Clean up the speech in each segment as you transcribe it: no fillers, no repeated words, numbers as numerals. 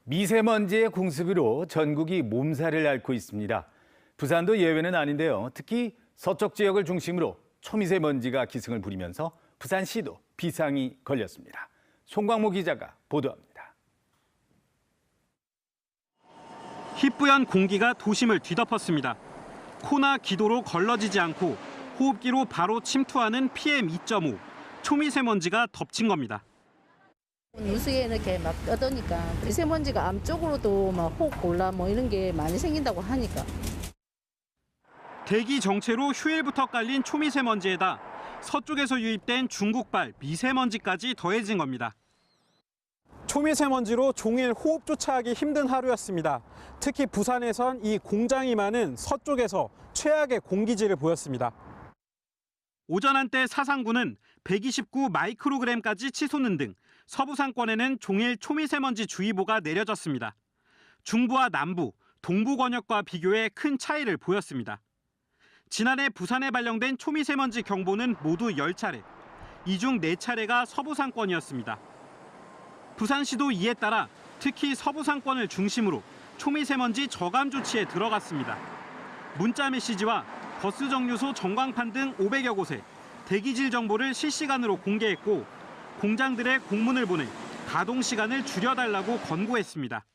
미세먼지의 공습으로 전국이 몸살을 앓고 있습니다. 부산도 예외는 아닌데요. 특히 서쪽 지역을 중심으로 초미세먼지가 기승을 부리면서 부산시도 비상이 걸렸습니다. 송광모 기자가 보도합니다. 희뿌연 공기가 도심을 뒤덮었습니다. 코나 기도로 걸러지지 않고 호흡기로 바로 침투하는 PM2.5, 초미세먼지가 덮친 겁니다. 뉴스에 이렇게 막 떠드니까 미세먼지가 암 쪽으로도 막 호흡곤란 뭐 이런 게 많이 생긴다고 하니까. 대기 정체로 휴일부터 깔린 초미세먼지에다 서쪽에서 유입된 중국발 미세먼지까지 더해진 겁니다. 초미세먼지로 종일 호흡조차 하기 힘든 하루였습니다. 특히 부산에선 이 공장이 많은 서쪽에서 최악의 공기질을 보였습니다. 오전 한때 사상구는 129 마이크로그램까지 치솟는 등 서부 상권에는 종일 초미세먼지 주의보가 내려졌습니다. 중부와 남부, 동부 권역과 비교해 큰 차이를 보였습니다. 지난해 부산에 발령된 초미세먼지 경보는 모두 10차례, 이 중 4차례가 서부 상권이었습니다. 부산시도 이에 따라 특히 서부 상권을 중심으로 초미세먼지 저감 조치에 들어갔습니다. 문자 메시지와 버스 정류소 전광판 등 500여 곳에 대기질 정보를 실시간으로 공개했고 공장들의 공문을 보내 가동 시간을 줄여달라고 권고했습니다.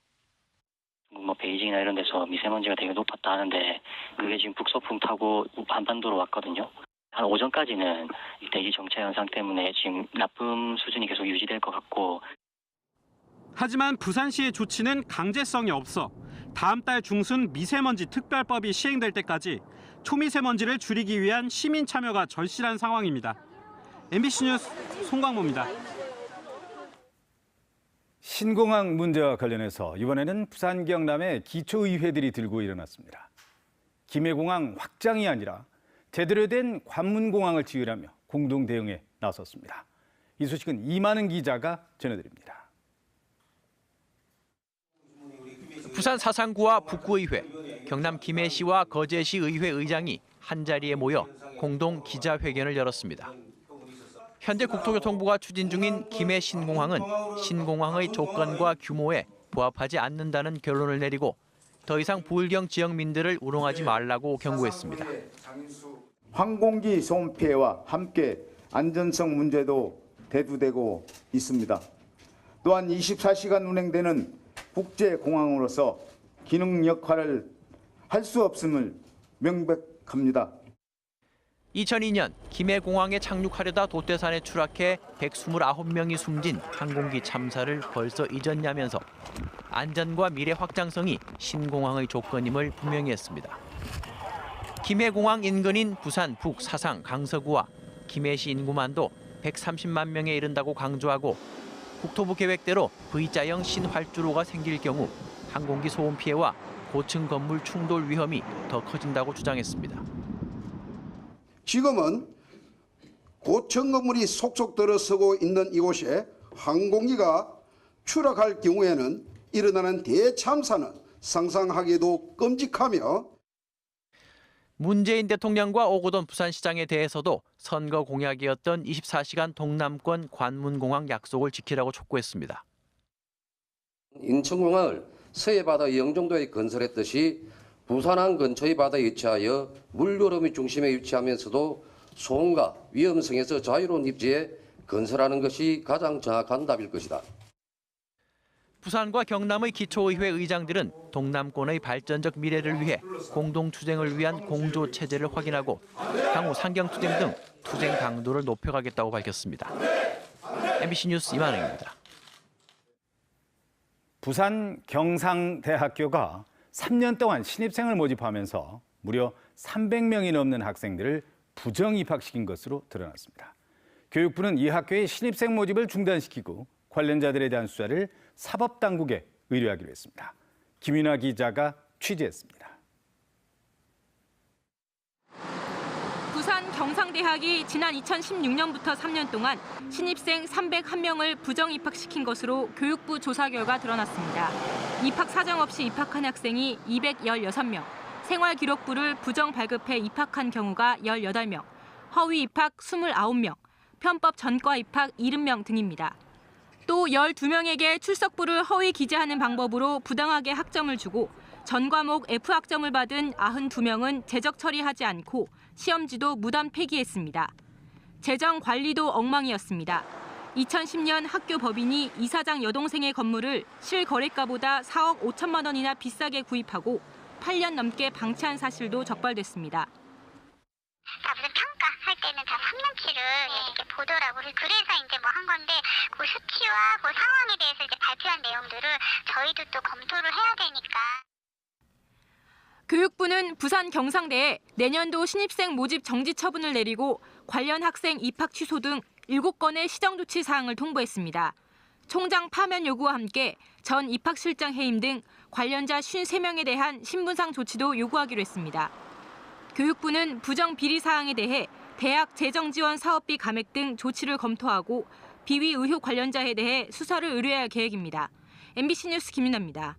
베이징이나 이런 데서 미세먼지가 되게 높았다 하는데 그게 지금 북서풍 타고 한반도로 왔거든요. 한 오전까지는 대기 정체 현상 때문에 지금 나쁨 수준이 계속 유지될 것 같고. 하지만 부산시의 조치는 강제성이 없어 다음 달 중순 미세먼지 특별법이 시행될 때까지 초미세먼지를 줄이기 위한 시민 참여가 절실한 상황입니다. MBC 뉴스 송광모입니다. 신공항 문제와 관련해서 이번에는 부산 경남의 기초의회들이 들고 일어났습니다. 김해공항 확장이 아니라 제대로 된 관문공항을 지으라며 공동 대응에 나섰습니다. 이 소식은 이만은 기자가 전해드립니다. 부산 사상구와 북구의회, 경남 김해시와 거제시 의회 의장이 한자리에 모여 공동 기자회견을 열었습니다. 현재 국토교통부가 추진 중인 김해 신공항은 신공항의 조건과 규모에 부합하지 않는다는 결론을 내리고 더 이상 부울경 지역민들을 우롱하지 말라고 경고했습니다. 항공기 소음 피해와 함께 안전성 문제도 대두되고 있습니다. 또한 24시간 운행되는 국제공항으로서 기능 역할을 할 수 없음을 명백합니다. 2002년 김해공항에 착륙하려다 돛대산에 추락해 129명이 숨진 항공기 참사를 벌써 잊었냐면서 안전과 미래 확장성이 신공항의 조건임을 분명히 했습니다. 김해공항 인근인 부산 북 사상 강서구와 김해시 인구만도 130만 명에 이른다고 강조하고 국토부 계획대로 V자형 신활주로가 생길 경우 항공기 소음 피해와 고층 건물 충돌 위험이 더 커진다고 주장했습니다. 지금은 고층 건물이 속속 들어서고 있는 이곳에 항공기가 추락할 경우에는 일어나는 대참사는 상상하기도 끔찍하며 문재인 대통령과 오고돈 부산시장에 대해서도 선거 공약이었던 24시간 동남권 관문공항 약속을 지키라고 촉구했습니다. 인천공항을 서해 바다 영종도에 건설했듯이 부산항 근처의 바다에 위치하여 물요름의 중심에 위치하면서도 소음과 위험성에서 자유로운 입지에 건설하는 것이 가장 정확한 답일 것이다. 부산과 경남의 기초의회 의장들은 동남권의 발전적 미래를 위해 공동투쟁을 위한 공조체제를 확인하고 향후 상경투쟁 등 투쟁 강도를 높여가겠다고 밝혔습니다. MBC 뉴스 이만행입니다. 부산 경상대학교가 3년 동안 신입생을 모집하면서 무려 300명이 넘는 학생들을 부정 입학시킨 것으로 드러났습니다. 교육부는 이 학교의 신입생 모집을 중단시키고 관련자들에 대한 수사를 사법당국에 의뢰하기로 했습니다. 김윤아 기자가 취재했습니다. 부산 경상대학이 지난 2016년부터 3년 동안 신입생 301명을 부정 입학시킨 것으로 교육부 조사 결과 드러났습니다. 입학 사정 없이 입학한 학생이 216명, 생활기록부를 부정 발급해 입학한 경우가 18명, 허위 입학 29명, 편법 전과 입학 70명 등입니다. 또 12명에게 출석부를 허위 기재하는 방법으로 부당하게 학점을 주고 전 과목 F학점을 받은 92명은 재적 처리하지 않고 시험지도 무단 폐기했습니다. 재정 관리도 엉망이었습니다. 2010년 학교 법인이 이사장 여동생의 건물을 실거래가보다 4억 5천만 원이나 비싸게 구입하고 8년 넘게 방치한 사실도 적발됐습니다. 무슨 평가할 때는 다 3년치를 이렇게 보더라고. 그래서 이제 뭐 한 건데 그 수치와 그 상황에 대해서 이제 발표한 내용들을 저희도 또 검토를 해야 되니까. 교육부는 부산 경상대에 내년도 신입생 모집 정지 처분을 내리고 관련 학생 입학 취소 등 7건의 시정조치 사항을 통보했습니다. 총장 파면 요구와 함께 전 입학실장 해임 등 관련자 53명에 대한 신분상 조치도 요구하기로 했습니다. 교육부는 부정 비리 사항에 대해 대학 재정지원 사업비 감액 등 조치를 검토하고 비위 의혹 관련자에 대해 수사를 의뢰할 계획입니다. MBC 뉴스 김윤아입니다.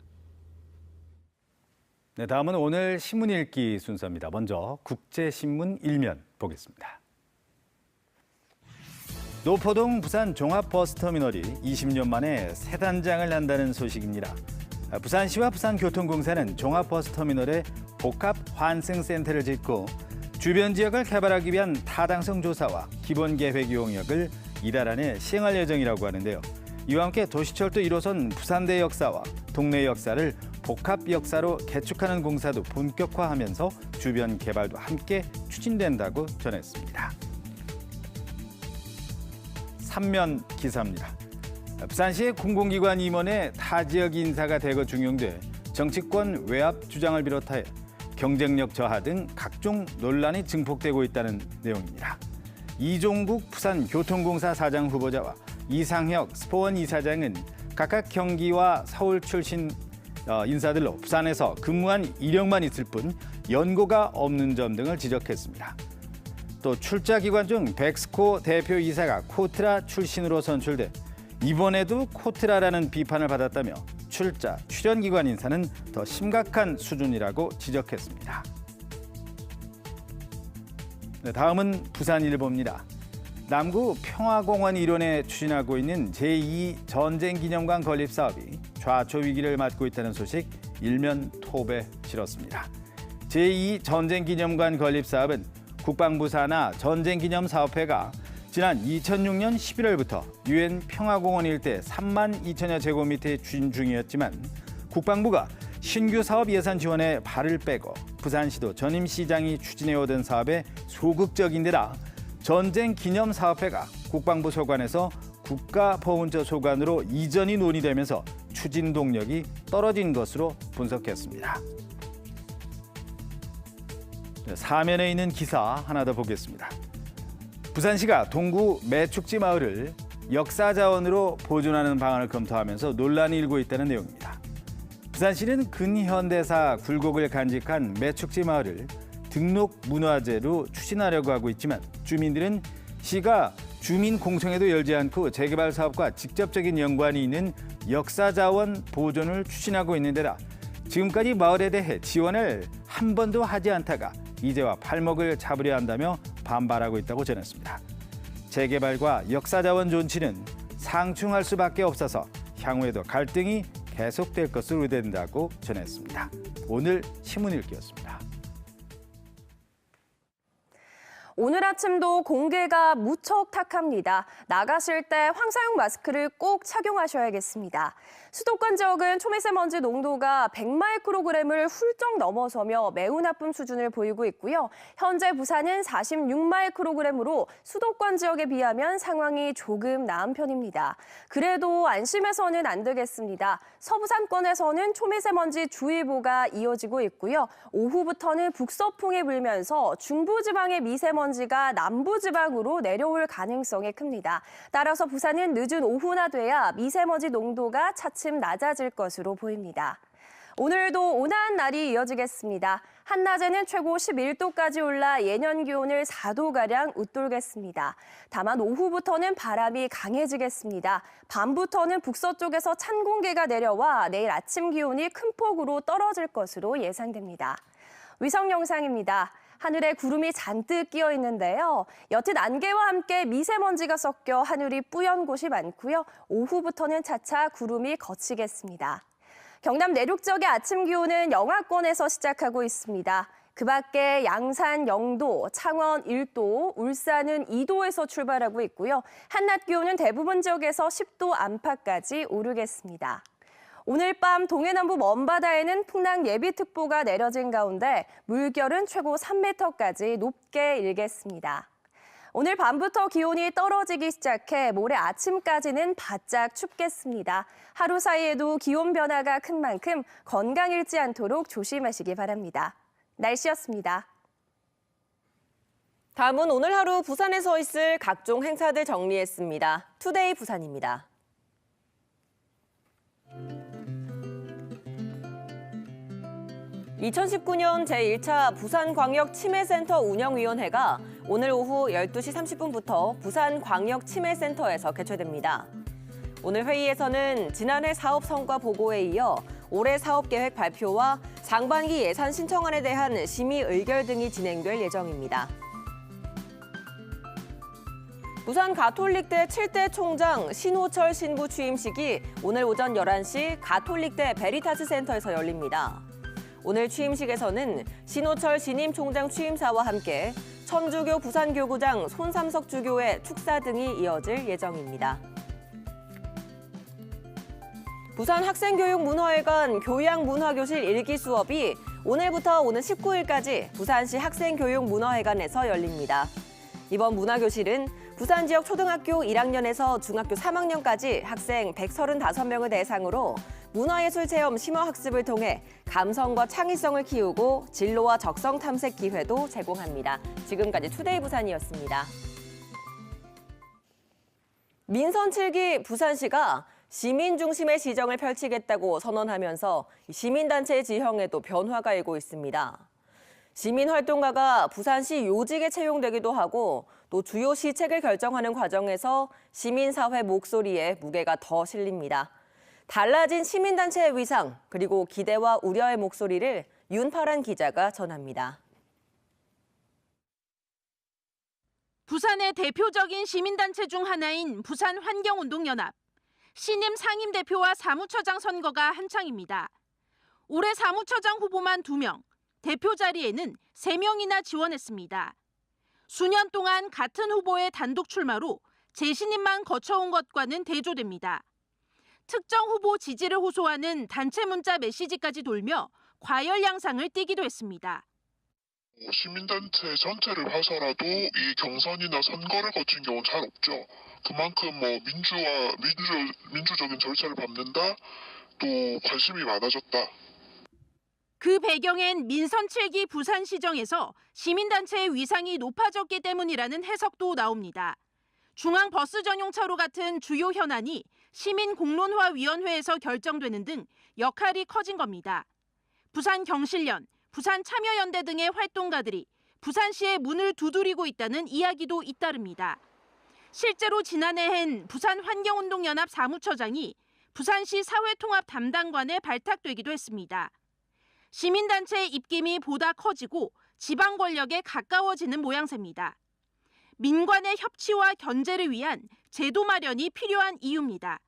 네, 다음은 오늘 신문 읽기 순서입니다. 먼저 국제신문 1면 보겠습니다. 노포동 부산 종합버스터미널이 20년 만에 새 단장을 한다는 소식입니다. 부산시와 부산교통공사는 종합버스터미널에 복합 환승센터를 짓고 주변 지역을 개발하기 위한 타당성 조사와 기본계획 용역을 이달 안에 시행할 예정이라고 하는데요. 이와 함께 도시철도 1호선 부산대 역사와 동네 역사를 복합 역사로 개축하는 공사도 본격화하면서 주변 개발도 함께 추진된다고 전했습니다. 3면 기사입니다. 부산시의 공공기관 임원의 타 지역 인사가 대거 중용돼 정치권 외압 주장을 비롯하여 경쟁력 저하 등 각종 논란이 증폭되고 있다는 내용입니다. 이종국 부산교통공사 사장 후보자와 이상혁 스포원 이사장은 각각 경기와 서울 출신 인사들로 부산에서 근무한 이력만 있을 뿐 연고가 없는 점 등을 지적했습니다. 또 출자 기관 중 백스코 대표 이사가 코트라 출신으로 선출돼 이번에도 코트라라는 비판을 받았다며 출연 기관 인사는 더 심각한 수준이라고 지적했습니다. 네, 다음은 부산일보입니다. 남구 평화공원 일원에 추진하고 있는 제2전쟁기념관 건립 사업이 좌초 위기를 맞고 있다는 소식 일면 톱에 실었습니다. 제2전쟁기념관 건립 사업은 국방부 산하 전쟁기념사업회가 지난 2006년 11월부터 유엔 평화공원 일대 3만 2천여 제곱미터에 추진 중이었지만 국방부가 신규 사업 예산 지원에 발을 빼고 부산시도 전임 시장이 추진해오던 사업에 소극적인 데다 전쟁기념사업회가 국방부 소관에서 국가보훈처 소관으로 이전이 논의되면서 추진 동력이 떨어진 것으로 분석했습니다. 사면에 있는 기사 하나 더 보겠습니다. 부산시가 동구 매축지 마을을 역사자원으로 보존하는 방안을 검토하면서 논란이 일고 있다는 내용입니다. 부산시는 근현대사 굴곡을 간직한 매축지 마을을 등록 문화재로 추진하려고 하고 있지만 주민들은 시가 주민 공청회도 열지 않고 재개발 사업과 직접적인 연관이 있는 역사자원 보존을 추진하고 있는 데다 지금까지 마을에 대해 지원을 한 번도 하지 않다가 이제와 발목을 잡으려 한다며 반발하고 있다고 전했습니다. 재개발과 역사자원 존치는 상충할 수밖에 없어서 향후에도 갈등이 계속될 것으로 의된다고 전했습니다. 오늘 신문 읽기였습니다. 오늘 아침도 공기가 무척 탁합니다. 나가실 때 황사용 마스크를 꼭 착용하셔야겠습니다. 수도권 지역은 초미세먼지 농도가 100마이크로그램을 훌쩍 넘어서며 매우 나쁨 수준을 보이고 있고요. 현재 부산은 46마이크로그램으로 수도권 지역에 비하면 상황이 조금 나은 편입니다. 그래도 안심해서는 안 되겠습니다. 서부산권에서는 초미세먼지 주의보가 이어지고 있고요. 오후부터는 북서풍이 불면서 중부지방의 미세먼지가 남부지방으로 내려올 가능성이 큽니다. 따라서 부산은 늦은 오후나 돼야 미세먼지 농도가 차츰 낮아질 것으로 보입니다. 오늘도 온화한 날이 이어지겠습니다. 한낮에는 최고 11도까지 올라 예년 기온을 4도가량 웃돌겠습니다. 다만 오후부터는 바람이 강해지겠습니다. 밤부터는 북서쪽에서 찬 공기가 내려와 내일 아침 기온이 큰 폭으로 떨어질 것으로 예상됩니다. 위성 영상입니다. 하늘에 구름이 잔뜩 끼어 있는데요. 옅은 안개와 함께 미세먼지가 섞여 하늘이 뿌연 곳이 많고요. 오후부터는 차차 구름이 걷히겠습니다. 경남 내륙 지역의 아침 기온은 영하권에서 시작하고 있습니다. 그 밖에 양산 0도, 창원 1도, 울산은 2도에서 출발하고 있고요. 한낮 기온은 대부분 지역에서 10도 안팎까지 오르겠습니다. 오늘 밤 동해남부 먼바다에는 풍랑 예비특보가 내려진 가운데 물결은 최고 3m까지 높게 일겠습니다. 오늘 밤부터 기온이 떨어지기 시작해 모레 아침까지는 바짝 춥겠습니다. 하루 사이에도 기온 변화가 큰 만큼 건강 잃지 않도록 조심하시기 바랍니다. 날씨였습니다. 다음은 오늘 하루 부산에서 있을 각종 행사들 정리했습니다. 투데이 부산입니다. (2019년) 제1차 부산광역치매센터 운영위원회가 오늘 오후 12시 30분부터 부산광역치매센터에서 개최됩니다. 오늘 회의에서는 지난해 사업 성과 보고에 이어 올해 사업계획 발표와 상반기 예산 신청안에 대한 심의 의결 등이 진행될 예정입니다. 부산 가톨릭대 7대 총장 신호철 신부 취임식이 오늘 오전 11시 가톨릭대 베리타스 센터에서 열립니다. 오늘 취임식에서는 신호철 신임 총장 취임사와 함께 천주교 부산교구장 손삼석 주교의 축사 등이 이어질 예정입니다. 부산 학생교육문화회관 교양문화교실 1기 수업이 오늘부터 오는 19일까지 부산시 학생교육문화회관에서 열립니다. 이번 문화교실은 부산 지역 초등학교 1학년에서 중학교 3학년까지 학생 135명을 대상으로 문화예술 체험 심화학습을 통해 감성과 창의성을 키우고 진로와 적성 탐색 기회도 제공합니다. 지금까지 투데이 부산이었습니다. 민선 7기 부산시가 시민 중심의 시정을 펼치겠다고 선언하면서 시민단체의 지형에도 변화가 일고 있습니다. 시민활동가가 부산시 요직에 채용되기도 하고 또 주요 시책을 결정하는 과정에서 시민사회 목소리에 무게가 더 실립니다. 달라진 시민단체의 위상 그리고 기대와 우려의 목소리를 윤파란 기자가 전합니다. 부산의 대표적인 시민단체 중 하나인 부산환경운동연합. 신임 상임대표와 사무처장 선거가 한창입니다. 올해 사무처장 후보만 2명, 대표 자리에는 3명이나 지원했습니다. 수년 동안 같은 후보의 단독 출마로 재신임만 거쳐온 것과는 대조됩니다. 특정 후보 지지를 호소하는 단체 문자 메시지까지 돌며 과열 양상을 띠기도 했습니다. 시민단체 전체를 봐서라도 이 경선이나 선거를 거친 경우는 잘 없죠. 그만큼 민주적인 절차를 밟는다, 또 관심이 많아졌다. 그 배경엔 민선 7기 부산시정에서 시민단체의 위상이 높아졌기 때문이라는 해석도 나옵니다. 중앙버스 전용차로 같은 주요 현안이 시민공론화위원회에서 결정되는 등 역할이 커진 겁니다. 부산경실련, 부산참여연대 등의 활동가들이 부산시의 문을 두드리고 있다는 이야기도 잇따릅니다. 실제로 지난해엔 부산환경운동연합 사무처장이 부산시 사회통합 담당관에 발탁되기도 했습니다. 시민단체의 입김이 보다 커지고 지방 권력에 가까워지는 모양새입니다. 민관의 협치와 견제를 위한 제도 마련이 필요한 이유입니다.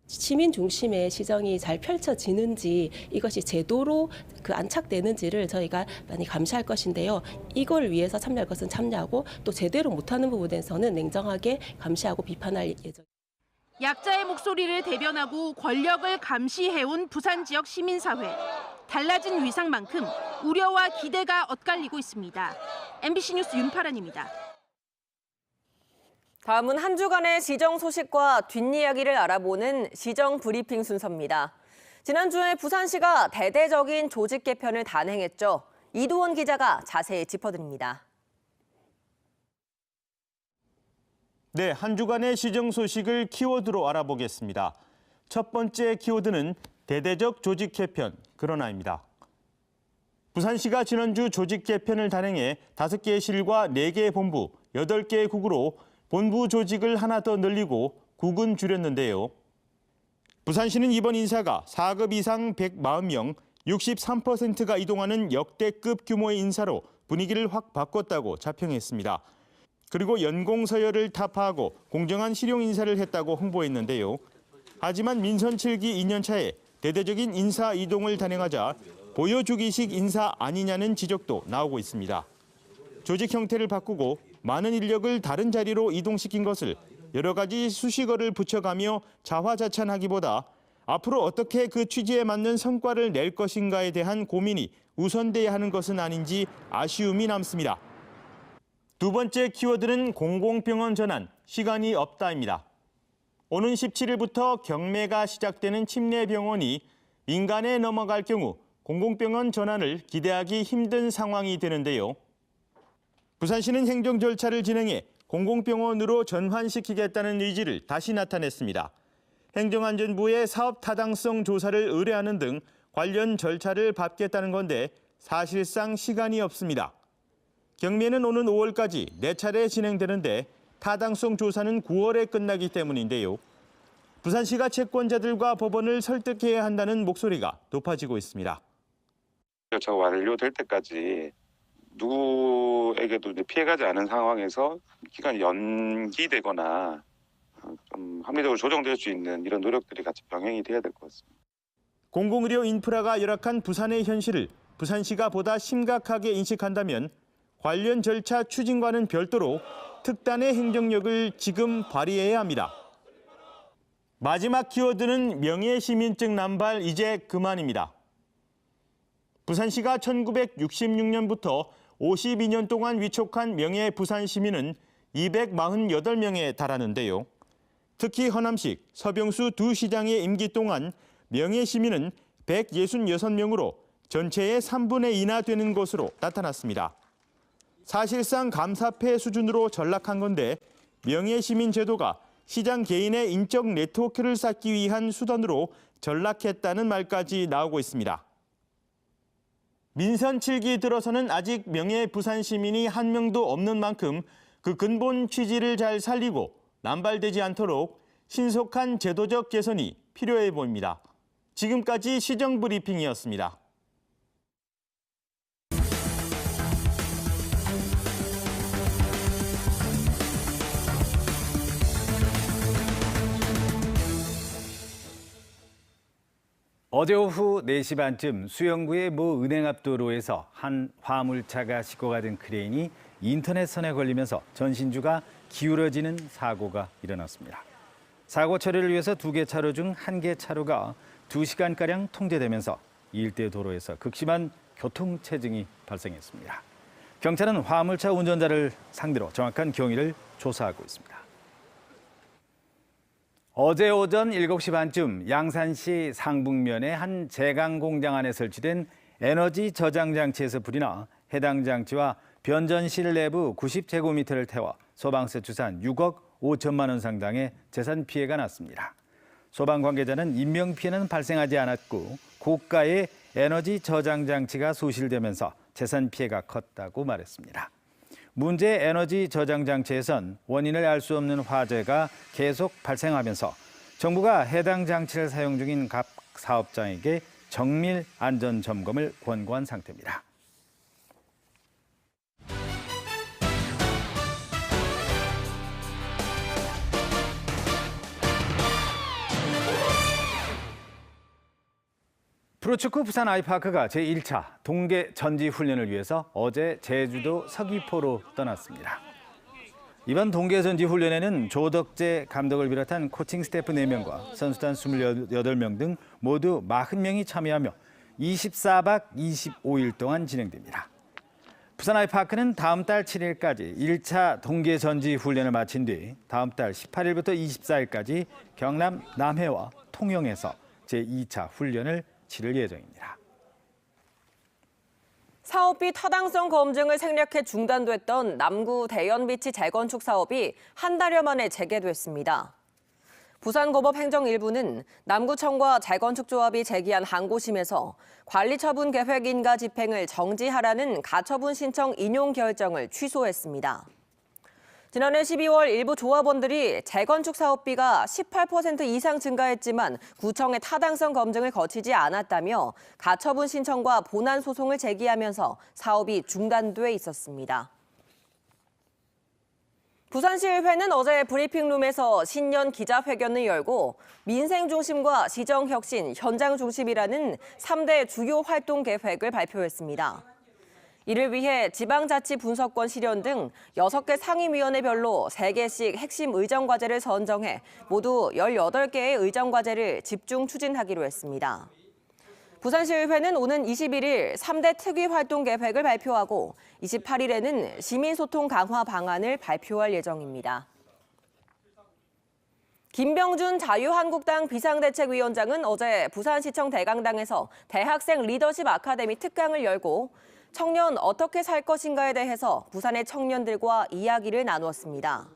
시민 중심의 시정이 잘 펼쳐지는지 이것이 제도로 안착되는지를 저희가 많이 감시할 것인데요. 이걸 위해서 참여할 것은 참여하고 또 제대로 못하는 부분에서는 냉정하게 감시하고 비판할 예정입니다. 약자의 목소리를 대변하고 권력을 감시해온 부산 지역 시민사회. 달라진 위상만큼 우려와 기대가 엇갈리고 있습니다. MBC 뉴스 윤파란입니다. 다음은 한 주간의 시정 소식과 뒷이야기를 알아보는 시정 브리핑 순서입니다. 지난주에 부산시가 대대적인 조직 개편을 단행했죠. 이두원 기자가 자세히 짚어드립니다. 네, 한 주간의 시정 소식을 키워드로 알아보겠습니다. 첫 번째 키워드는 대대적 조직 개편, 그러나입니다. 부산시가 지난주 조직 개편을 단행해 5개의 실과 4개의 본부, 8개의 국으로 본부 조직을 하나 더 늘리고 국은 줄였는데요. 부산시는 이번 인사가 4급 이상 140명, 63%가 이동하는 역대급 규모의 인사로 분위기를 확 바꿨다고 자평했습니다. 그리고 연공 서열을 타파하고 공정한 실용 인사를 했다고 홍보했는데요. 하지만 민선 7기 2년차에 대대적인 인사 이동을 단행하자 보여주기식 인사 아니냐는 지적도 나오고 있습니다. 조직 형태를 바꾸고 많은 인력을 다른 자리로 이동시킨 것을 여러 가지 수식어를 붙여가며 자화자찬하기보다 앞으로 어떻게 그 취지에 맞는 성과를 낼 것인가에 대한 고민이 우선돼야 하는 것은 아닌지 아쉬움이 남습니다. 두 번째 키워드는 공공병원 전환, 시간이 없다입니다. 오는 17일부터 경매가 시작되는 침례병원이 민간에 넘어갈 경우 공공병원 전환을 기대하기 힘든 상황이 되는데요. 부산시는 행정 절차를 진행해 공공병원으로 전환시키겠다는 의지를 다시 나타냈습니다. 행정안전부에 사업 타당성 조사를 의뢰하는 등 관련 절차를 밟겠다는 건데 사실상 시간이 없습니다. 경매는 오는 5월까지 4차례 진행되는데 타당성 조사는 9월에 끝나기 때문인데요. 부산시가 채권자들과 법원을 설득해야 한다는 목소리가 높아지고 있습니다. 절차가 완료될 때까지 누구에게도 피해가지 않은 상황에서 기간이 연기되거나 좀 합리적으로 조정될 수 있는 이런 노력들이 같이 병행이 돼야 될 것 같습니다. 공공의료 인프라가 열악한 부산의 현실을 부산시가 보다 심각하게 인식한다면 관련 절차 추진과는 별도로 특단의 행정력을 지금 발휘해야 합니다. 마지막 키워드는 명예시민증 남발 이제 그만입니다. 부산시가 1966년부터 52년 동안 위촉한 명예 부산 시민은 248명에 달하는데요. 특히 허남식, 서병수 두 시장의 임기 동안 명예 시민은 166명으로 전체의 3분의 2나 되는 것으로 나타났습니다. 사실상 감사패 수준으로 전락한 건데 명예 시민 제도가 시장 개인의 인적 네트워크를 쌓기 위한 수단으로 전락했다는 말까지 나오고 있습니다. 민선 7기 들어서는 아직 명예 부산 시민이 한 명도 없는 만큼 그 근본 취지를 잘 살리고 남발되지 않도록 신속한 제도적 개선이 필요해 보입니다. 지금까지 시정브리핑이었습니다. 어제 오후 4시 반쯤 수영구의 모 은행 앞 도로에서 한 화물차가 싣고 된 크레인이 인터넷선에 걸리면서 전신주가 기울어지는 사고가 일어났습니다. 사고 처리를 위해서 2개 차로 중 1개 차로가 2시간가량 통제되면서 일대 도로에서 극심한 교통체증이 발생했습니다. 경찰은 화물차 운전자를 상대로 정확한 경위를 조사하고 있습니다. 어제 오전 7시 반쯤 양산시 상북면의 한 제강 공장 안에 설치된 에너지 저장 장치에서 불이 나 해당 장치와 변전실 내부 90제곱미터를 태워 소방서 추산 6억 5천만 원 상당의 재산 피해가 났습니다. 소방 관계자는 인명 피해는 발생하지 않았고 고가의 에너지 저장 장치가 소실되면서 재산 피해가 컸다고 말했습니다. 문제 에너지 저장 장치에선 원인을 알 수 없는 화재가 계속 발생하면서 정부가 해당 장치를 사용 중인 각 사업장에게 정밀 안전 점검을 권고한 상태입니다. 프로축구 부산 아이파크가 제1차 동계 전지 훈련을 위해서 어제 제주도 서귀포로 떠났습니다. 이번 동계 전지 훈련에는 조덕재 감독을 비롯한 코칭 스태프 4명과 선수단 28명 등 모두 40명이 참여하며 24박 25일 동안 진행됩니다. 부산 아이파크는 다음 달 7일까지 1차 동계 전지 훈련을 마친 뒤 다음 달 18일부터 24일까지 경남 남해와 통영에서 제2차 훈련을 치를 예정입니다. 사업비 타당성 검증을 생략해 중단됐던 남구 대연비치 재건축 사업이 한 달여 만에 재개됐습니다. 부산고법 행정일부는 남구청과 재건축조합이 제기한 항고심에서 관리처분 계획 인가 집행을 정지하라는 가처분 신청 인용 결정을 취소했습니다. 지난해 12월 일부 조합원들이 재건축 사업비가 18% 이상 증가했지만 구청의 타당성 검증을 거치지 않았다며 가처분 신청과 본안 소송을 제기하면서 사업이 중단돼 있었습니다. 부산시의회는 어제 브리핑룸에서 신년 기자회견을 열고 민생 중심과 시정 혁신, 현장 중심이라는 3대 주요 활동 계획을 발표했습니다. 이를 위해 지방자치 분석권 실현 등 6개 상임위원회별로 3개씩 핵심 의정과제를 선정해 모두 18개의 의정과제를 집중 추진하기로 했습니다. 부산시의회는 오는 21일 3대 특위 활동 계획을 발표하고 28일에는 시민소통 강화 방안을 발표할 예정입니다. 김병준 자유한국당 비상대책위원장은 어제 부산시청 대강당에서 대학생 리더십 아카데미 특강을 열고 청년 어떻게 살 것인가에 대해서 부산의 청년들과 이야기를 나누었습니다.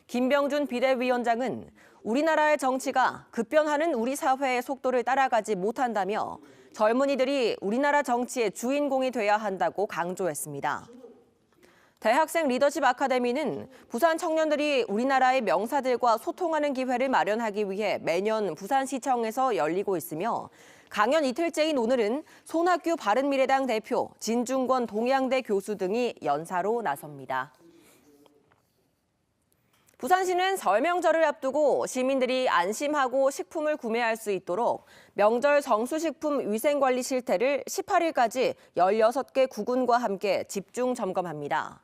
김병준 비대위원장은 우리나라의 정치가 급변하는 우리 사회의 속도를 따라가지 못한다며 젊은이들이 우리나라 정치의 주인공이 돼야 한다고 강조했습니다. 대학생 리더십 아카데미는 부산 청년들이 우리나라의 명사들과 소통하는 기회를 마련하기 위해 매년 부산시청에서 열리고 있으며 강연 이틀째인 오늘은 손학규 바른미래당 대표, 진중권 동양대 교수 등이 연사로 나섭니다. 부산시는 설 명절을 앞두고 시민들이 안심하고 식품을 구매할 수 있도록 명절 정수식품 위생관리 실태를 18일까지 16개 구군과 함께 집중 점검합니다.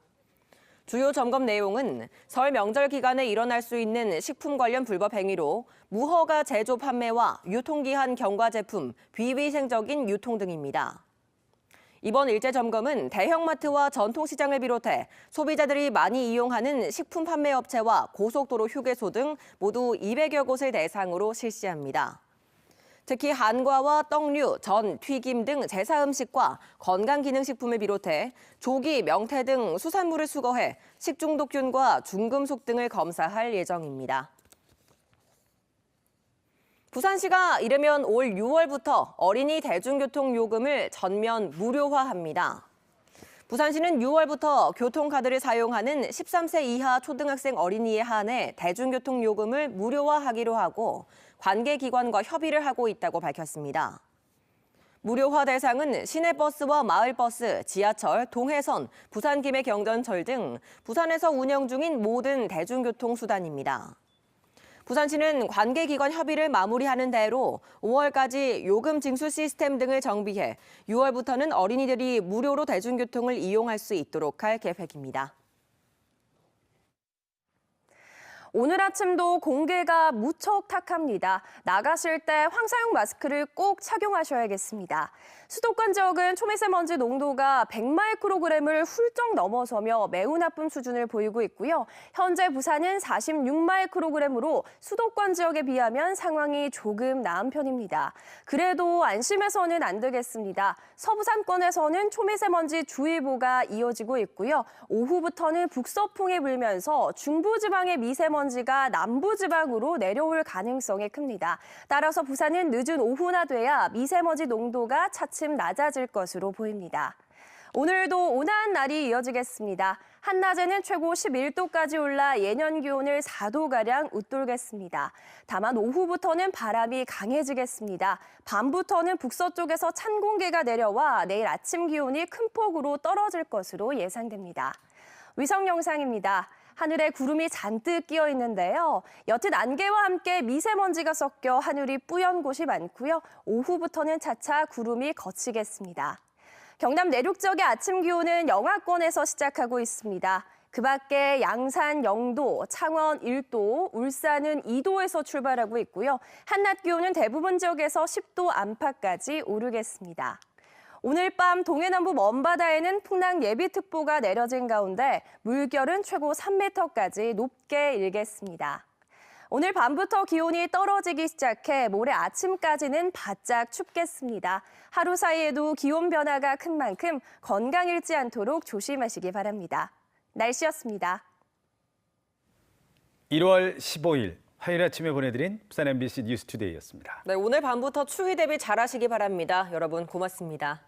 주요 점검 내용은 설 명절 기간에 일어날 수 있는 식품 관련 불법 행위로 무허가 제조 판매와 유통기한 경과 제품, 비위생적인 유통 등입니다. 이번 일제 점검은 대형마트와 전통시장을 비롯해 소비자들이 많이 이용하는 식품 판매업체와 고속도로 휴게소 등 모두 200여 곳을 대상으로 실시합니다. 특히 한과와 떡류, 전, 튀김 등 제사음식과 건강기능식품을 비롯해 조기, 명태 등 수산물을 수거해 식중독균과 중금속 등을 검사할 예정입니다. 부산시가 이르면 올 6월부터 어린이 대중교통 요금을 전면 무료화합니다. 부산시는 6월부터 교통카드를 사용하는 13세 이하 초등학생 어린이에 한해 대중교통 요금을 무료화하기로 하고 관계기관과 협의를 하고 있다고 밝혔습니다. 무료화 대상은 시내버스와 마을버스, 지하철, 동해선, 부산 김해경전철 등 부산에서 운영 중인 모든 대중교통수단입니다. 부산시는 관계기관 협의를 마무리하는 대로 5월까지 요금 징수 시스템 등을 정비해 6월부터는 어린이들이 무료로 대중교통을 이용할 수 있도록 할 계획입니다. 오늘 아침도 공기가 무척 탁합니다. 나가실 때 황사용 마스크를 꼭 착용하셔야겠습니다. 수도권 지역은 초미세먼지 농도가 100마이크로그램을 훌쩍 넘어서며 매우 나쁨 수준을 보이고 있고요. 현재 부산은 46마이크로그램으로 수도권 지역에 비하면 상황이 조금 나은 편입니다. 그래도 안심해서는 안 되겠습니다. 서부산권에서는 초미세먼지 주의보가 이어지고 있고요. 오후부터는 북서풍이 불면서 중부지방의 미세먼지가 남부지방으로 내려올 가능성이 큽니다. 따라서 부산은 늦은 오후나 돼야 미세먼지 농도가 차츰 낮아질 것으로 보입니다. 오늘도 온화한 날이 이어지겠습니다. 한낮에는 최고 11도까지 올라 예년 기온을 4도가량 웃돌겠습니다. 다만 오후부터는 바람이 강해지겠습니다. 밤부터는 북서쪽에서 찬 공기가 내려와 내일 아침 기온이 큰 폭으로 떨어질 것으로 예상됩니다. 위성 영상입니다. 하늘에 구름이 잔뜩 끼어 있는데요. 옅은 안개와 함께 미세먼지가 섞여 하늘이 뿌연 곳이 많고요. 오후부터는 차차 구름이 걷히겠습니다. 경남 내륙 지역의 아침 기온은 영하권에서 시작하고 있습니다. 그 밖에 양산 0도, 창원 1도, 울산은 2도에서 출발하고 있고요. 한낮 기온은 대부분 지역에서 10도 안팎까지 오르겠습니다. 오늘 밤 동해남부 먼바다에는 풍랑 예비특보가 내려진 가운데 물결은 최고 3m까지 높게 일겠습니다. 오늘 밤부터 기온이 떨어지기 시작해 모레 아침까지는 바짝 춥겠습니다. 하루 사이에도 기온 변화가 큰 만큼 건강 잃지 않도록 조심하시기 바랍니다. 날씨였습니다. 1월 15일 화요일 아침에 보내드린 부산 MBC 뉴스투데이였습니다. 네, 오늘 밤부터 추위 대비 잘하시기 바랍니다. 여러분 고맙습니다.